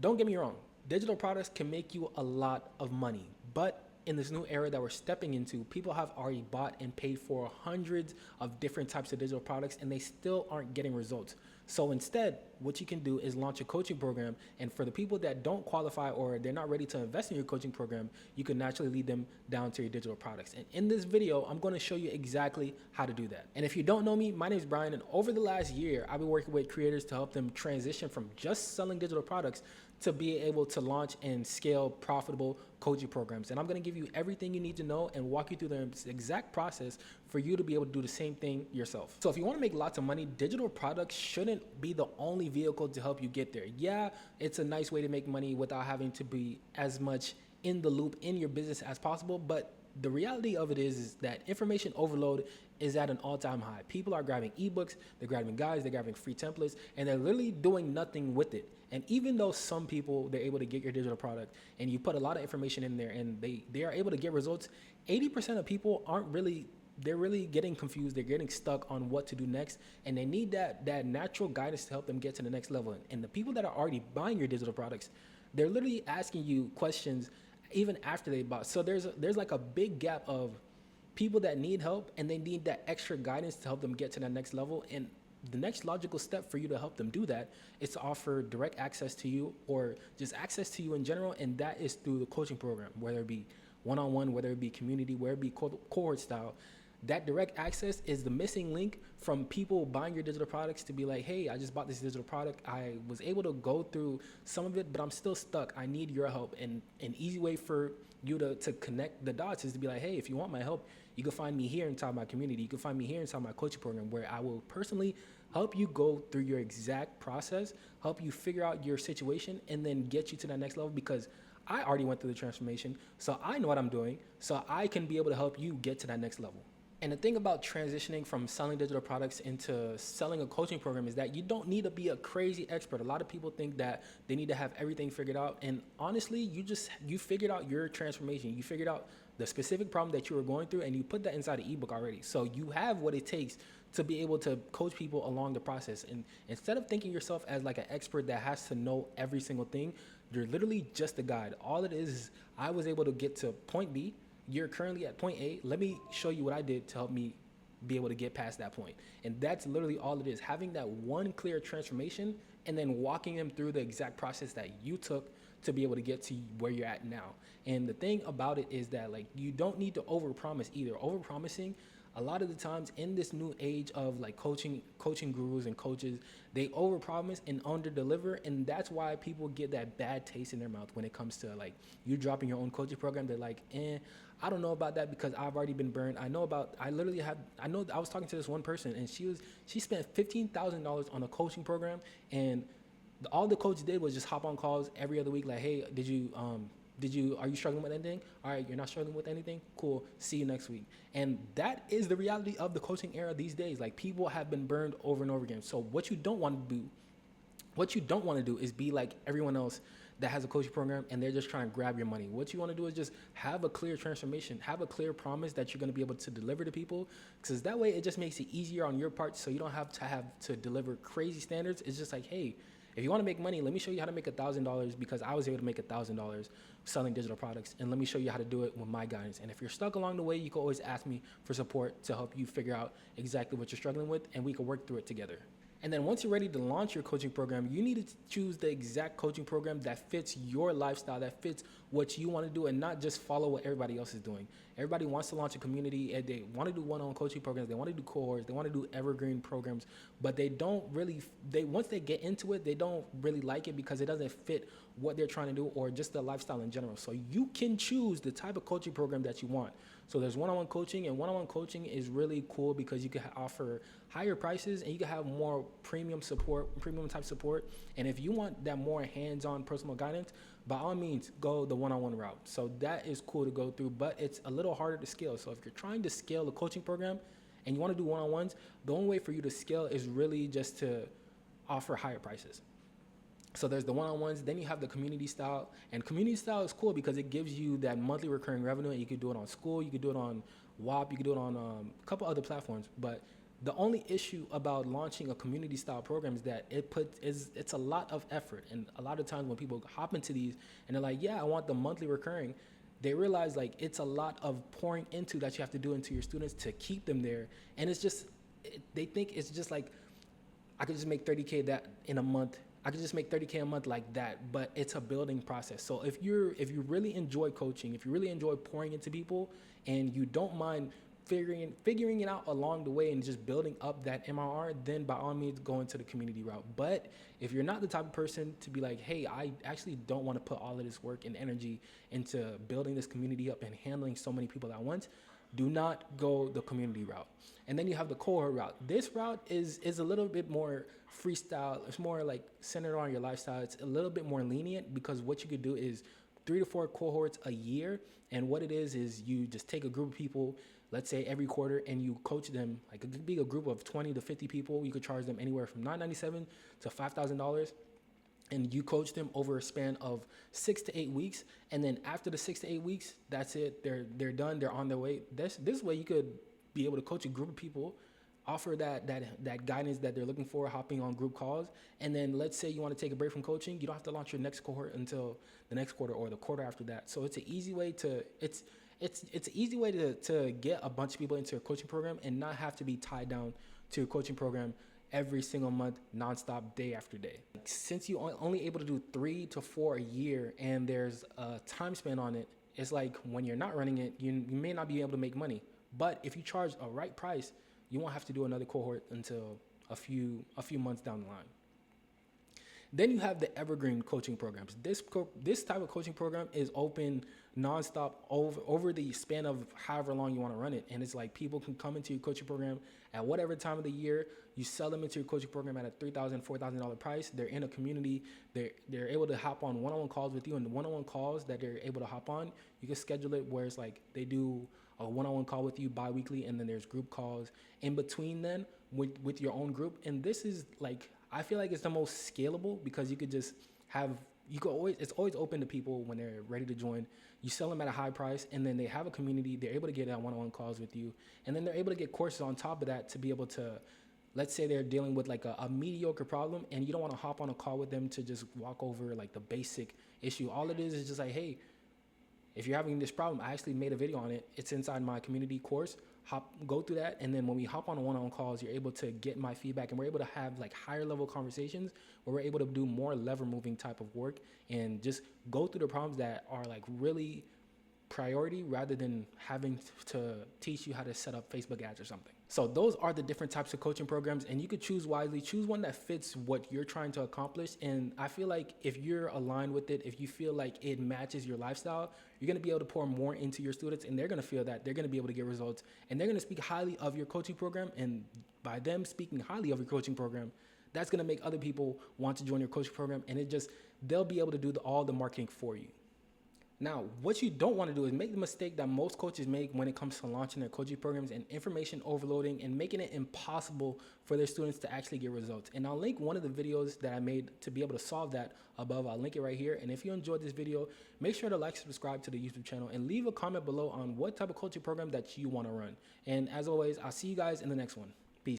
don't get me wrong, digital products can make you a lot of money, but in this new era that we're stepping into, people have already bought and paid for hundreds of different types of digital products and they still aren't getting results. So instead, what you can do is launch a coaching program. And for the people that don't qualify or they're not ready to invest in your coaching program, you can naturally lead them down to your digital products. And in this video, I'm going to show you exactly how to do that. And if you don't know me, my name is Brian. And over the last year, I've been working with creators to help them transition from just selling digital products to be able to launch and scale profitable coaching programs. And I'm going to give you everything you need to know and walk you through the exact process for you to be able to do the same thing yourself. So if you want to make lots of money, digital products shouldn't be the only vehicle to help you get there. Yeah, it's a nice way to make money without having to be as much in the loop in your business as possible, but the reality of it is that information overload is at an all-time high. People are grabbing ebooks, they're grabbing guides, they're grabbing free templates, and they're literally doing nothing with it. And even though some people, they're able to get your digital product and you put a lot of information in there and they are able to get results, 80% of people they're really getting confused. They're getting stuck on what to do next, and they need that natural guidance to help them get to the next level. And the people that are already buying your digital products, they're literally asking you questions even after they bought. So there's like a big gap of people that need help and they need that extra guidance to help them get to that next level. And the next logical step for you to help them do that is to offer direct access to you or just access to you in general. And that is through the coaching program, whether it be one-on-one, whether it be community, whether it be cohort style. That direct access is the missing link from people buying your digital products to be like, hey, I just bought this digital product. I was able to go through some of it, but I'm still stuck. I need your help. And an easy way for you to connect the dots is to be like, hey, if you want my help, you can find me here inside my community. You can find me here inside my coaching program where I will personally help you go through your exact process, help you figure out your situation, and then get you to that next level because I already went through the transformation. So I know what I'm doing. So I can be able to help you get to that next level. And the thing about transitioning from selling digital products into selling a coaching program is that you don't need to be a crazy expert. A lot of people think that they need to have everything figured out. And honestly, you figured out your transformation. You figured out the specific problem that you were going through and you put that inside an ebook already. So you have what it takes to be able to coach people along the process. And instead of thinking yourself as like an expert that has to know every single thing, you're literally just a guide. All it is I was able to get to point B. You're currently at point A. Let me show you what I did to help me be able to get past that point. And that's literally all it is, having that one clear transformation and then walking them through the exact process that you took to be able to get to where you're at now. And the thing about it is that like you don't need to overpromise either. Overpromising, a lot of the times in this new age of like coaching gurus and coaches, they overpromise and underdeliver, and that's why people get that bad taste in their mouth when it comes to like you dropping your own coaching program. They're like, I don't know about that because I've already been burned. I know I was talking to this one person and she spent $15,000 on a coaching program, and all the coach did was just hop on calls every other week like, hey, are you struggling with anything? All right, you're not struggling with anything? Cool, see you next week. And that is the reality of the coaching era these days. Like people have been burned over and over again. So what you don't want to do is be like everyone else that has a coaching program and they're just trying to grab your money. What you want to do is just have a clear transformation, have a clear promise that you're going to be able to deliver to people, because that way it just makes it easier on your part so you don't have to deliver crazy standards. It's just like, hey, if you want to make money, let me show you how to make $1,000 because I was able to make $1,000 selling digital products, and let me show you how to do it with my guidance. And if you're stuck along the way, you can always ask me for support to help you figure out exactly what you're struggling with, and we can work through it together. And then once you're ready to launch your coaching program, you need to choose the exact coaching program that fits your lifestyle, that fits what you want to do, and not just follow what everybody else is doing. Everybody wants to launch a community and they want to do one-on-one coaching programs, they want to do cohorts, they want to do evergreen programs, but they don't really, once they get into it, they don't really like it because it doesn't fit what they're trying to do or just the lifestyle in general. So you can choose the type of coaching program that you want. So there's one-on-one coaching, and one-on-one coaching is really cool because you can offer higher prices and you can have more premium type support. And if you want that more hands-on personal guidance, by all means, go the one-on-one route. So that is cool to go through, but it's a little harder to scale. So if you're trying to scale a coaching program and you want to do one-on-ones, the only way for you to scale is really just to offer higher prices. So there's the one-on-ones, then you have the community style, and community style is cool because it gives you that monthly recurring revenue, and you can do it on school, you can do it on WAP, you can do it on a couple other platforms, but The only issue about launching a community style program is that it's a lot of effort. And a lot of times when people hop into these and they're like, yeah, I want the monthly recurring, they realize like it's a lot of pouring into that you have to do into your students to keep them there. And it's just, they think it's just like, I could just make 30K that in a month. I could just make 30K a month like that, but it's a building process. So if you really enjoy coaching, if you really enjoy pouring into people, and you don't mind figuring it out along the way and just building up that MRR, then by all means go into the community route. But if you're not the type of person to be like, hey, I actually don't want to put all of this work and energy into building this community up and handling so many people at once, do not go the community route. And then you have the cohort route. This route is a little bit more freestyle. It's more like centered on your lifestyle. It's a little bit more lenient, because what you could do is 3 to 4 cohorts a year. And what it is you just take a group of people, let's say every quarter, and you coach them. Like, it could be a group of 20 to 50 people. You could charge them anywhere from $997 to $5,000. And you coach them over a span of 6 to 8 weeks. And then after the 6 to 8 weeks, that's it. They're done. They're on their way. This way you could be able to coach a group of people, offer that guidance that they're looking for, hopping on group calls. And then let's say you want to take a break from coaching, you don't have to launch your next cohort until the next quarter or the quarter after that. So it's an easy way to get a bunch of people into your coaching program and not have to be tied down to your coaching program every single month, nonstop, day after day. Since you only able to do 3 to 4 a year, and there's a time span on it, it's like when you're not running it, you may not be able to make money. But if you charge a right price, you won't have to do another cohort until a few months down the line. Then you have the evergreen coaching programs. This type of coaching program is open nonstop over the span of however long you want to run it. And it's like people can come into your coaching program at whatever time of the year. You sell them into your coaching program at a $3,000, $4,000 price. They're in a community. They're able to hop on one-on-one calls with you, and the one-on-one calls that they're able to hop on, you can schedule it where it's like they do a one-on-one call with you bi-weekly, and then there's group calls in between then with your own group. And this is like, I feel like it's the most scalable, because you could just have, it's always open to people when they're ready to join. You sell them at a high price, and then they have a community. They're able to get one-on-one calls with you, and then they're able to get courses on top of that to be able to, let's say they're dealing with like a mediocre problem, and you don't want to hop on a call with them to just walk over like the basic issue. All it is just like, hey, if you're having this problem, I actually made a video on it. It's inside my community course. Go through that, and then when we hop on one-on-one calls, you're able to get my feedback, and we're able to have like higher level conversations where we're able to do more lever moving type of work and just go through the problems that are like really priority, rather than having to teach you how to set up Facebook ads or something. So those are the different types of coaching programs, and you could choose wisely. Choose one that fits what you're trying to accomplish. And I feel like if you're aligned with it, if you feel like it matches your lifestyle, you're going to be able to pour more into your students, and they're going to feel that they're going to be able to get results, and they're going to speak highly of your coaching program. And by them speaking highly of your coaching program, that's going to make other people want to join your coaching program, and they'll be able to do all the marketing for you. Now, what you don't want to do is make the mistake that most coaches make when it comes to launching their coaching programs, and information overloading and making it impossible for their students to actually get results. And I'll link one of the videos that I made to be able to solve that above. I'll link it right here. And if you enjoyed this video, make sure to like, subscribe to the YouTube channel, and leave a comment below on what type of coaching program that you want to run. And as always, I'll see you guys in the next one.